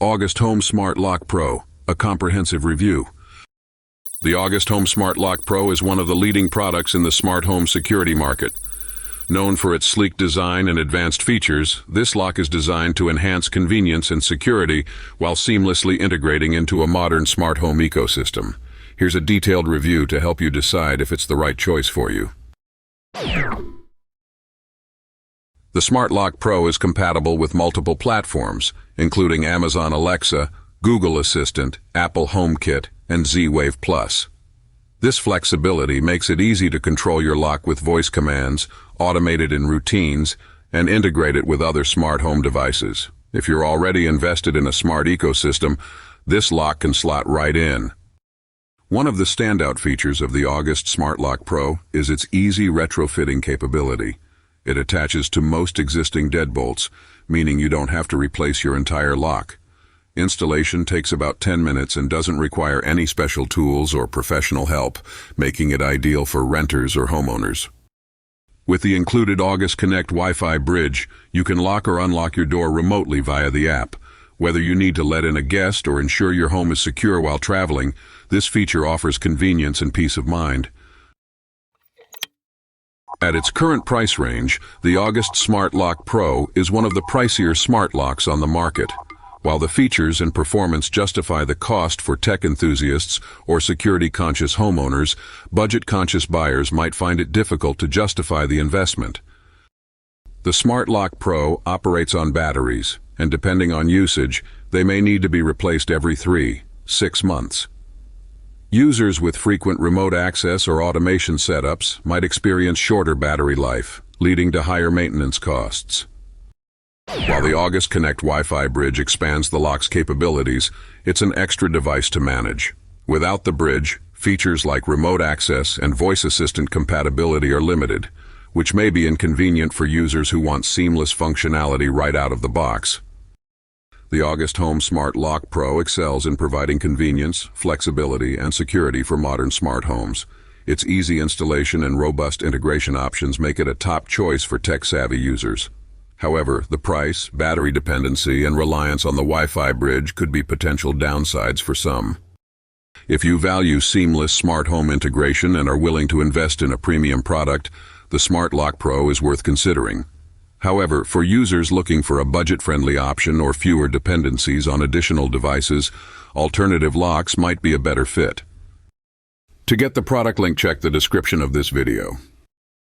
August Home Smart Lock Pro, a comprehensive review. The August Home Smart Lock Pro is one of the leading products in the smart home security market. Known for its sleek design and advanced features, this lock is designed to enhance convenience and security while seamlessly integrating into a modern smart home ecosystem. Here's a detailed review to help you decide if it's the right choice for you. The Smart Lock Pro is compatible with multiple platforms, including Amazon Alexa, Google Assistant, Apple HomeKit, and Z-Wave Plus. This flexibility makes it easy to control your lock with voice commands, automate it in routines, and integrate it with other smart home devices. If you're already invested in a smart ecosystem, this lock can slot right in. One of the standout features of the August Smart Lock Pro is its easy retrofitting capability. It attaches to most existing deadbolts, meaning you don't have to replace your entire lock. Installation takes about 10 minutes and doesn't require any special tools or professional help, making it ideal for renters or homeowners. With the included August Connect Wi-Fi bridge, you can lock or unlock your door remotely via the app. Whether you need to let in a guest or ensure your home is secure while traveling, this feature offers convenience and peace of mind. At its current price range, the August Smart Lock Pro is one of the pricier smart locks on the market. While the features and performance justify the cost for tech enthusiasts or security-conscious homeowners, budget-conscious buyers might find it difficult to justify the investment. The Smart Lock Pro operates on batteries, and depending on usage, they may need to be replaced every 3-6 months. Users with frequent remote access or automation setups might experience shorter battery life, leading to higher maintenance costs. While the August Connect Wi-Fi bridge expands the lock's capabilities, it's an extra device to manage. Without the bridge, features like remote access and voice assistant compatibility are limited, which may be inconvenient for users who want seamless functionality right out of the box. The August Home Smart Lock Pro excels in providing convenience, flexibility, and security for modern smart homes. Its easy installation and robust integration options make it a top choice for tech-savvy users. However, the price, battery dependency, and reliance on the Wi-Fi bridge could be potential downsides for some. If you value seamless smart home integration and are willing to invest in a premium product, the Smart Lock Pro is worth considering. However, for users looking for a budget-friendly option or fewer dependencies on additional devices, alternative locks might be a better fit. To get the product link, check the description of this video.